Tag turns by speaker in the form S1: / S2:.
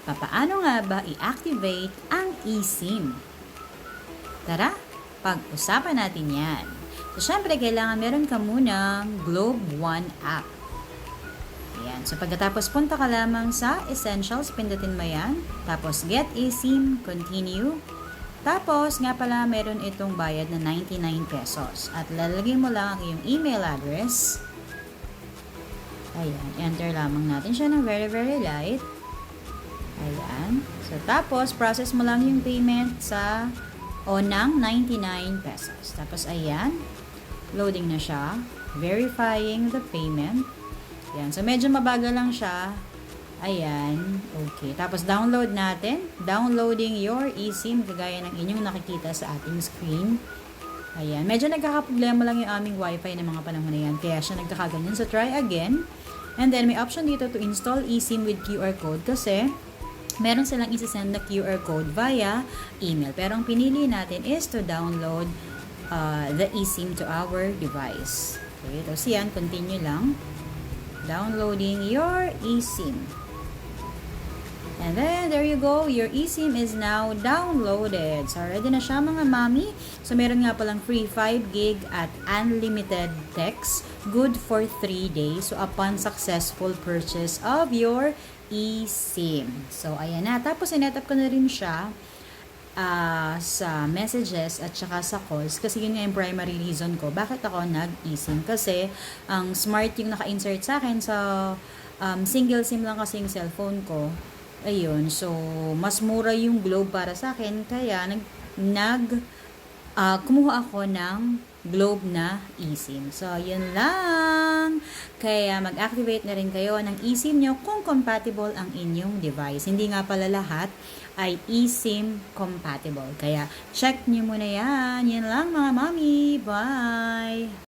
S1: Papaano nga ba i-activate ang eSIM? Tara, pag-usapan natin yan. So, syempre, kailangan meron ka munang Globe One app. Ayan. So, pagkatapos punta ka lamang sa Essentials, pindutin mo yan. Tapos, Get eSIM, Continue. Tapos, nga pala, meron itong bayad na 99 pesos. At lalagay mo lang ang iyong email address. Ayan. Enter lamang natin siya ng very, very light. Ayan. So, tapos, process mo lang yung payment ng 99 pesos. Tapos, ayan. Loading na siya. Verifying the payment. Ayan. So, medyo mabagal lang siya. Ayan. Okay. Tapos, download natin. Downloading your eSIM, kagaya ng inyong nakikita sa ating screen. Ayan. Medyo nagkakaproblema lang yung aming wifi ng mga panahon na yan. Kaya siya nagkakaganyan. So, try again. And then, may option dito to install eSIM with QR code kasi meron silang isasend na QR code via email. Pero ang pinili natin is to download the eSIM to our device. Okay, tapos yan, continue lang. Downloading your eSIM. And then, there you go. Your eSIM is now downloaded. So, ready na siya mga mami. So, meron nga palang free 5 gig at unlimited text. Good for 3 days. So, upon successful purchase of your eSIM. So, ayan na. Tapos, sinetap ko na rin siya sa messages at saka sa calls. Kasi yun nga yung primary reason ko. Bakit ako nag-eSIM? Kasi, ang smart yung naka-insert sa akin sa single SIM lang kasi yung cellphone ko. Ayun. So, mas mura yung Globe para sa akin. Kaya, kumuha ako ng Globe na eSIM. So, yun lang. Kaya, mag-activate na rin kayo ng eSIM nyo kung compatible ang inyong device. Hindi nga pala lahat ay eSIM compatible. Kaya, check nyo muna yan. Yan lang mga mami. Bye!